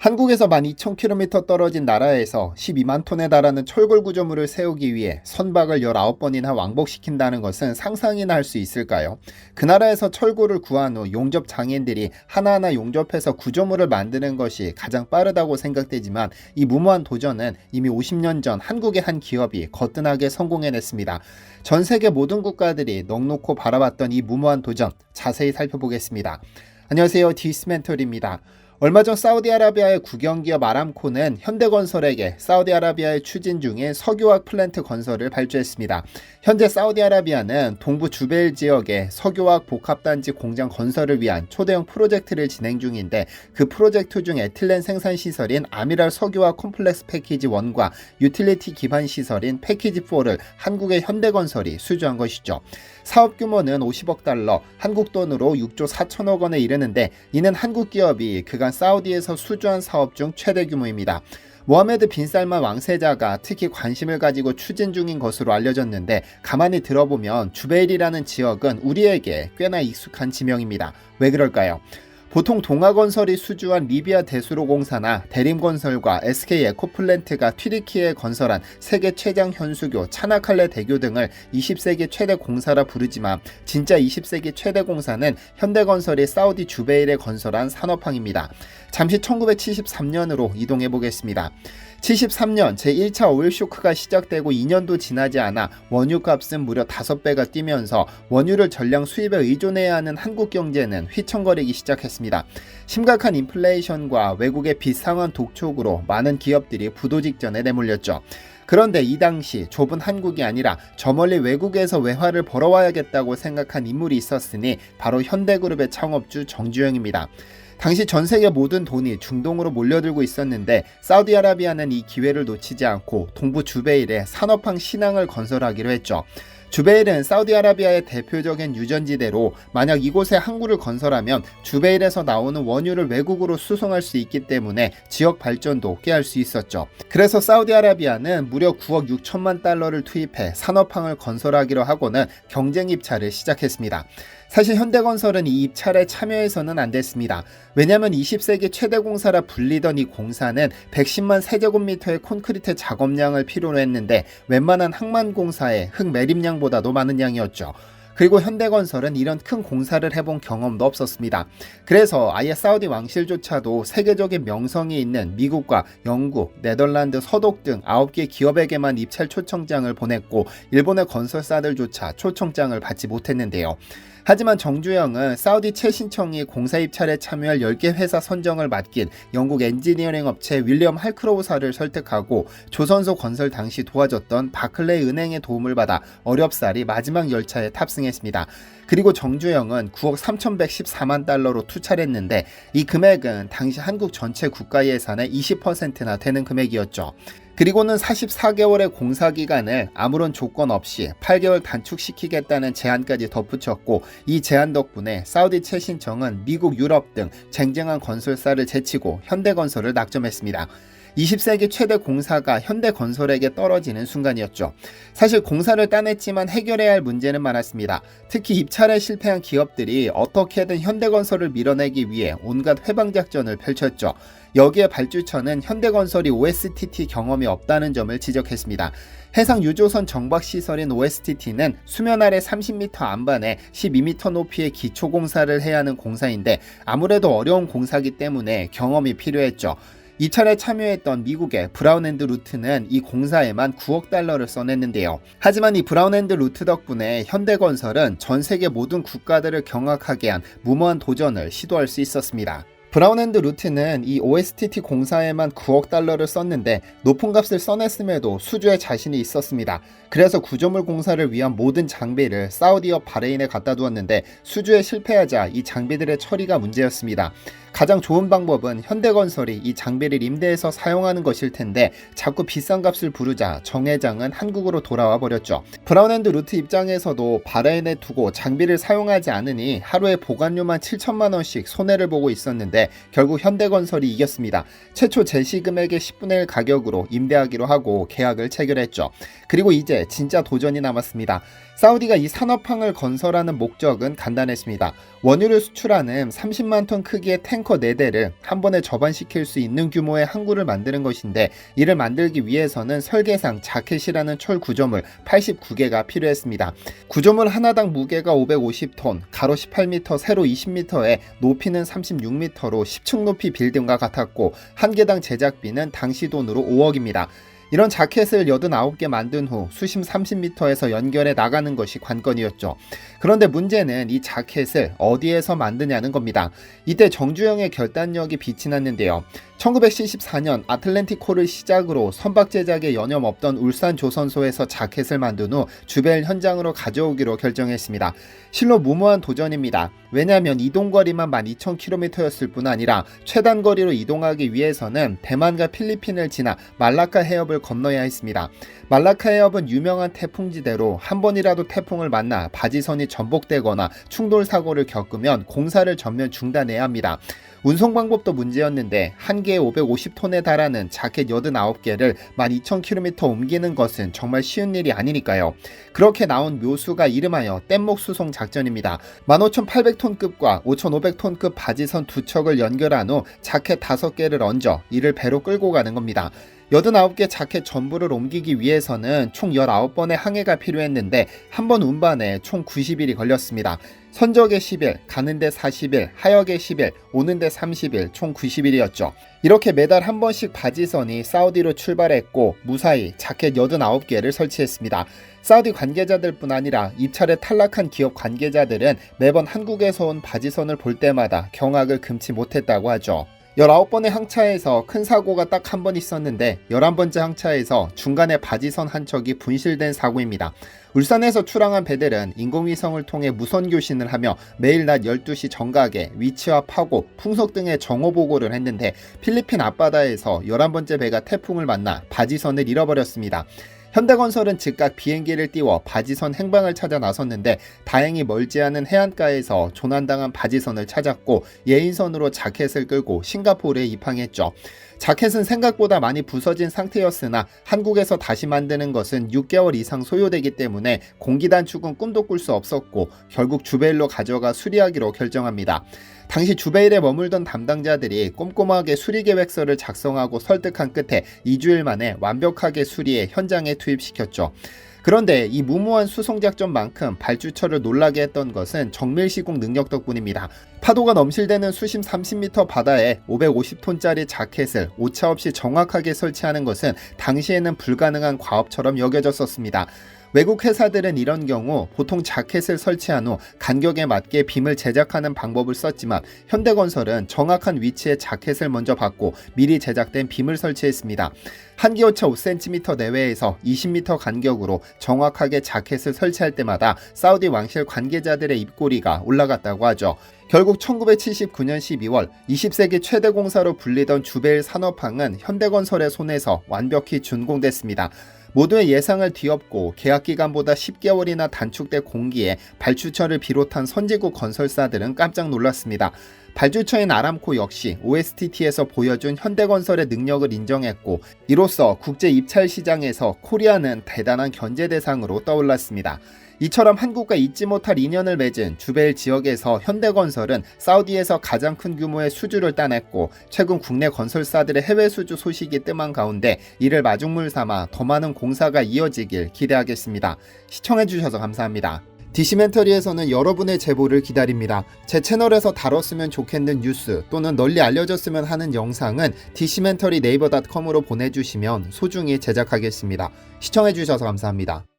한국에서 12,000km 떨어진 나라에서 12만 톤에 달하는 철골 구조물을 세우기 위해 선박을 19번이나 왕복시킨다는 것은 상상이나 할 수 있을까요? 그 나라에서 철골을 구한 후 용접 장인들이 하나하나 용접해서 구조물을 만드는 것이 가장 빠르다고 생각되지만 이 무모한 도전은 이미 50년 전 한국의 한 기업이 거뜬하게 성공해냈습니다. 전 세계 모든 국가들이 넋놓고 바라봤던 이 무모한 도전 자세히 살펴보겠습니다. 안녕하세요, 디스멘털입니다. 얼마 전 사우디아라비아의 국영기업 아람코는 현대건설에게 사우디아라비아에 추진 중인 석유화학 플랜트 건설을 발주했습니다. 현재 사우디아라비아는 동부 주베일 지역의 석유화학 복합단지 공장 건설을 위한 초대형 프로젝트를 진행 중인데 그 프로젝트 중 에틸렌 생산시설인 아미랄 석유화학 컴플렉스 패키지 1과 유틸리티 기반 시설인 패키지 4를 한국의 현대건설이 수주한 것이죠. 사업 규모는 50억 달러, 한국 돈으로 6조 4천억 원에 이르는데 이는 한국 기업이 그간 사우디에서 수주한 사업 중 최대 규모입니다. 모하메드 빈 살만 왕세자가 특히 관심을 가지고 추진 중인 것으로 알려졌는데 가만히 들어보면 주베일이라는 지역은 우리에게 꽤나 익숙한 지명입니다. 왜 그럴까요? 보통 동아건설이 수주한 리비아 대수로공사나 대림건설과 SK에코플랜트가 튀르키예에 건설한 세계 최장 현수교 차나칼레 대교 등을 20세기 최대 공사라 부르지만 진짜 20세기 최대 공사는 현대건설이 사우디 주베일에 건설한 산업항입니다. 잠시 1973년으로 이동해 보겠습니다. 73년 제1차 오일 쇼크가 시작되고 2년도 지나지 않아 원유 값은 무려 5배가 뛰면서 원유를 전량 수입에 의존해야 하는 한국 경제는 휘청거리기 시작했습니다. 심각한 인플레이션과 외국의 빚상환 독촉으로 많은 기업들이 부도 직전에 내몰렸죠. 그런데 이 당시 좁은 한국이 아니라 저 멀리 외국에서 외화를 벌어와야겠다고 생각한 인물이 있었으니 바로 현대그룹의 창업주 정주영입니다. 당시 전 세계 모든 돈이 중동으로 몰려들고 있었는데 사우디아라비아는 이 기회를 놓치지 않고 동부 주베일에 산업항 신항을 건설하기로 했죠. 주베일은 사우디아라비아의 대표적인 유전지대로 만약 이곳에 항구를 건설하면 주베일에서 나오는 원유를 외국으로 수송할 수 있기 때문에 지역 발전도 꾀할 수 있었죠. 그래서 사우디아라비아는 무려 9억 6천만 달러를 투입해 산업항을 건설하기로 하고는 경쟁 입찰을 시작했습니다. 사실 현대건설은 이 입찰에 참여해서는 안 됐습니다. 왜냐하면 20세기 최대 공사라 불리던 이 공사는 110만 세제곱미터의 콘크리트 작업량을 필요로 했는데 웬만한 항만공사의 흙 매립량보다도 많은 양이었죠. 그리고 현대건설은 이런 큰 공사를 해본 경험도 없었습니다. 그래서 아예 사우디 왕실조차도 세계적인 명성이 있는 미국과 영국, 네덜란드, 서독 등 9개 기업에게만 입찰 초청장을 보냈고 일본의 건설사들조차 초청장을 받지 못했는데요. 하지만 정주영은 사우디 최신청이 공사 입찰에 참여할 10개 회사 선정을 맡긴 영국 엔지니어링 업체 윌리엄 할크로우사를 설득하고 조선소 건설 당시 도와줬던 바클레이 은행의 도움을 받아 어렵사리 마지막 열차에 탑승했습니다. 그리고 정주영은 9억 3,114만 달러로 투차했는데 이 금액은 당시 한국 전체 국가 예산의 20%나 되는 금액이었죠. 그리고는 44개월의 공사 기간을 아무런 조건 없이 8개월 단축시키겠다는 제안까지 덧붙였고 이 제안 덕분에 사우디 최신청은 미국, 유럽 등 쟁쟁한 건설사를 제치고 현대건설을 낙점했습니다. 20세기 최대 공사가 현대건설에게 떨어지는 순간이었죠. 사실 공사를 따냈지만 해결해야 할 문제는 많았습니다. 특히 입찰에 실패한 기업들이 어떻게든 현대건설을 밀어내기 위해 온갖 회방작전을 펼쳤죠. 여기에 발주처는 현대건설이 OSTT 경험이 없다는 점을 지적했습니다. 해상 유조선 정박시설인 OSTT는 수면 아래 30m 안반에 12m 높이의 기초공사를 해야 하는 공사인데 아무래도 어려운 공사기 때문에 경험이 필요했죠. 입찰에 참여했던 미국의 브라운앤드루트는 이 공사에만 9억 달러를 써냈는데요. 하지만 이 브라운앤드루트 덕분에 현대건설은 전 세계 모든 국가들을 경악하게 한 무모한 도전을 시도할 수 있었습니다. 브라운앤드루트는 이 OSTT 공사에만 9억 달러를 썼는데 높은 값을 써냈음에도 수주에 자신이 있었습니다. 그래서 구조물 공사를 위한 모든 장비를 사우디와 바레인에 갖다 두었는데 수주에 실패하자 이 장비들의 처리가 문제였습니다. 가장 좋은 방법은 현대건설이 이 장비를 임대해서 사용하는 것일 텐데 자꾸 비싼 값을 부르자 정 회장은 한국으로 돌아와 버렸죠. 브라운앤드루트 입장에서도 바레인에 두고 장비를 사용하지 않으니 하루에 보관료만 7천만 원씩 손해를 보고 있었는데 결국 현대건설이 이겼습니다. 최초 제시 금액의 10분의 1 가격으로 임대하기로 하고 계약을 체결했죠. 그리고 이제 진짜 도전이 남았습니다. 사우디가 이 산업항을 건설하는 목적은 간단했습니다. 원유를 수출하는 30만 톤 크기의 탱 탱커 4대를 한 번에 접안시킬 수 있는 규모의 항구를 만드는 것인데, 이를 만들기 위해서는 설계상 자켓이라는 철 구조물 89개가 필요했습니다. 구조물 하나당 무게가 550톤, 가로 18m, 세로 20m에 높이는 36m로 10층 높이 빌딩과 같았고, 한 개당 제작비는 당시 돈으로 5억입니다. 이런 자켓을 89개 만든 후 수심 30m에서 연결해 나가는 것이 관건이었죠. 그런데 문제는 이 자켓을 어디에서 만드냐는 겁니다. 이때 정주영의 결단력이 빛이 났는데요. 1974년 아틀랜티코를 시작으로 선박 제작에 여념 없던 울산 조선소에서 자켓을 만든 후 주벨 현장으로 가져오기로 결정했습니다. 실로 무모한 도전입니다. 왜냐하면 이동거리만 12,000km였을 뿐 아니라 최단 거리로 이동하기 위해서는 대만과 필리핀을 지나 말라카 해협을 건너야 했습니다. 말라카 해협은 유명한 태풍지대로 한 번이라도 태풍을 만나 바지선이 전복되거나 충돌 사고를 겪으면 공사를 전면 중단해야 합니다. 운송 방법도 문제였는데 한 개에 550톤에 달하는 자켓 89개를 12,000km 옮기는 것은 정말 쉬운 일이 아니니까요. 그렇게 나온 묘수가 이름하여 뗏목 수송 작전입니다. 15,800톤급과 5,500톤급 바지선 2척을 연결한 후 자켓 5개를 얹어 이를 배로 끌고 가는 겁니다. 89개 자켓 전부를 옮기기 위해서는 총 19번의 항해가 필요했는데 한 번 운반에 총 90일이 걸렸습니다. 선적에 10일, 가는데 40일, 하역에 10일, 오는데 30일, 총 90일이었죠. 이렇게 매달 한 번씩 바지선이 사우디로 출발했고 무사히 자켓 89개를 설치했습니다. 사우디 관계자들뿐 아니라 입찰에 탈락한 기업 관계자들은 매번 한국에서 온 바지선을 볼 때마다 경악을 금치 못했다고 하죠. 19번의 항차에서 큰 사고가 딱 한 번 있었는데 11번째 항차에서 중간에 바지선 한 척이 분실된 사고입니다. 울산에서 출항한 배들은 인공위성을 통해 무선 교신을 하며 매일 낮 12시 정각에 위치와 파고, 풍속 등의 정오 보고를 했는데 필리핀 앞바다에서 11번째 배가 태풍을 만나 바지선을 잃어버렸습니다. 현대건설은 즉각 비행기를 띄워 바지선 행방을 찾아 나섰는데 다행히 멀지 않은 해안가에서 조난당한 바지선을 찾았고 예인선으로 자켓을 끌고 싱가포르에 입항했죠. 자켓은 생각보다 많이 부서진 상태였으나 한국에서 다시 만드는 것은 6개월 이상 소요되기 때문에 공기 단축은 꿈도 꿀 수 없었고 결국 주베일로 가져가 수리하기로 결정합니다. 당시 주베일에 머물던 담당자들이 꼼꼼하게 수리 계획서를 작성하고 설득한 끝에 2주일 만에 완벽하게 수리해 현장에 투입시켰죠. 그런데 이 무모한 수송작전만큼 발주처를 놀라게 했던 것은 정밀시공 능력 덕분입니다. 파도가 넘실대는 수심 30m 바다에 550톤짜리 자켓을 오차없이 정확하게 설치하는 것은 당시에는 불가능한 과업처럼 여겨졌었습니다. 외국 회사들은 이런 경우 보통 자켓을 설치한 후 간격에 맞게 빔을 제작하는 방법을 썼지만 현대건설은 정확한 위치에 자켓을 먼저 받고 미리 제작된 빔을 설치했습니다. 한기오차 5cm 내외에서 20m 간격으로 정확하게 자켓을 설치할 때마다 사우디 왕실 관계자들의 입꼬리가 올라갔다고 하죠. 결국 1979년 12월 20세기 최대 공사로 불리던 주베일 산업항은 현대건설의 손에서 완벽히 준공됐습니다. 모두의 예상을 뒤엎고 계약기간보다 10개월이나 단축된 공기에 발주처를 비롯한 선진국 건설사들은 깜짝 놀랐습니다. 발주처인 아람코 역시 OSTT에서 보여준 현대건설의 능력을 인정했고 이로써 국제 입찰 시장에서 코리아는 대단한 견제 대상으로 떠올랐습니다. 이처럼 한국과 잊지 못할 인연을 맺은 주베일 지역에서 현대건설은 사우디에서 가장 큰 규모의 수주를 따냈고 최근 국내 건설사들의 해외 수주 소식이 뜸한 가운데 이를 마중물 삼아 더 많은 공사가 이어지길 기대하겠습니다. 시청해주셔서 감사합니다. 디시멘터리에서는 여러분의 제보를 기다립니다. 제 채널에서 다뤘으면 좋겠는 뉴스 또는 널리 알려졌으면 하는 영상은 디시멘터리 네이버.com으로 보내주시면 소중히 제작하겠습니다. 시청해주셔서 감사합니다.